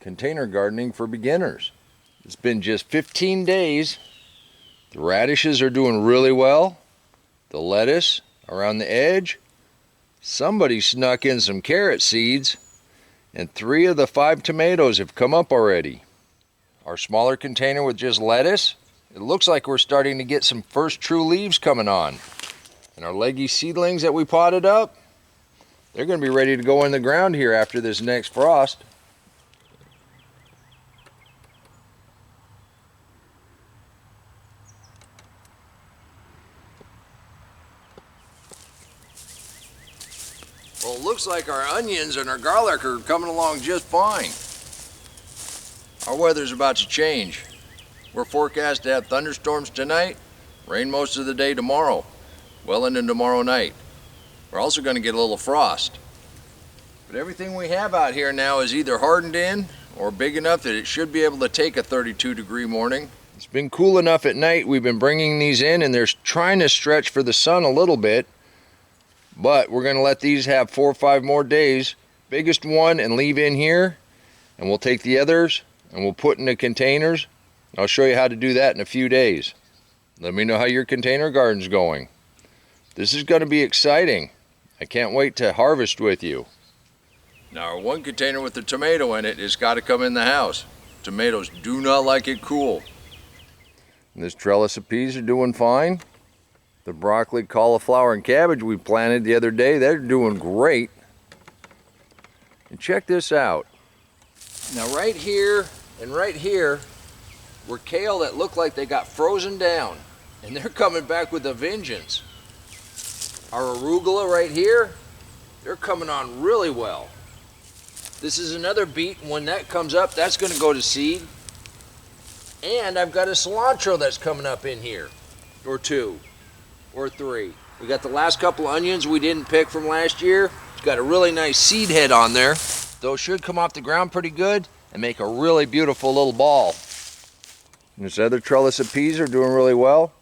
container gardening for beginners. It's been just 15 days. The radishes are doing really well. The lettuce around the edge. Somebody snuck in some carrot seeds, and 3 of the 5 tomatoes have come up already. Our smaller container with just lettuce, it looks like we're starting to get some first true leaves coming on. And our leggy seedlings that we potted up, they're going to be ready to go in the ground here after this next frost. Well, it looks like our onions and our garlic are coming along just fine. Our weather's about to change. We're forecast to have thunderstorms tonight, rain most of the day tomorrow, well into tomorrow night. We're also going to get a little frost. But everything we have out here now is either hardened in or big enough that it should be able to take a 32-degree morning. It's been cool enough at night. We've been bringing these in and they're trying to stretch for the sun a little bit. But we're going to let these have 4 or 5 more days. Biggest one and leave in here. And we'll take the others and we'll put in the containers. I'll show you how to do that in a few days. Let me know how your container garden's going. This is going to be exciting. I can't wait to harvest with you. Now our one container with the tomato in it has got to come in the house. Tomatoes do not like it cool. And this trellis of peas are doing fine. The broccoli, cauliflower, and cabbage we planted the other day, they're doing great. And check this out. Now right here and right here were kale that look like they got frozen down. And they're coming back with a vengeance. Our arugula right here, they're coming on really well. This is another beet, and when that comes up, that's going to go to seed. And I've got a cilantro that's coming up in here, or 2, or 3. We got the last couple of onions we didn't pick from last year. It's got a really nice seed head on there. Those should come off the ground pretty good and make a really beautiful little ball. And this other trellis of peas are doing really well.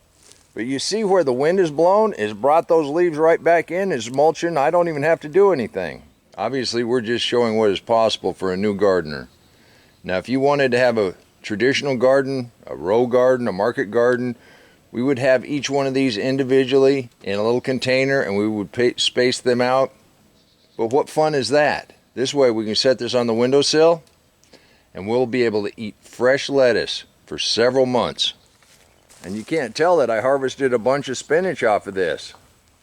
But you see where the wind is blown, it's brought those leaves right back in, it's mulching. I don't even have to do anything. Obviously, we're just showing what is possible for a new gardener. Now, if you wanted to have a traditional garden, a row garden, a market garden, we would have each one of these individually in a little container and we would space them out. But what fun is that? This way we can set this on the windowsill and we'll be able to eat fresh lettuce for several months. And you can't tell that I harvested a bunch of spinach off of this.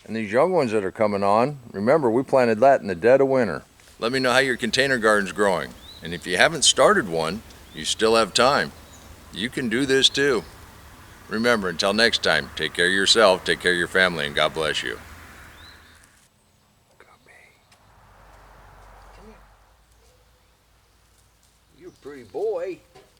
And these young ones that are coming on, remember we planted that in the dead of winter. Let me know how your container garden's growing. And if you haven't started one, you still have time. You can do this too. Remember, until next time, take care of yourself, take care of your family, and God bless you. Come here. You're a pretty boy.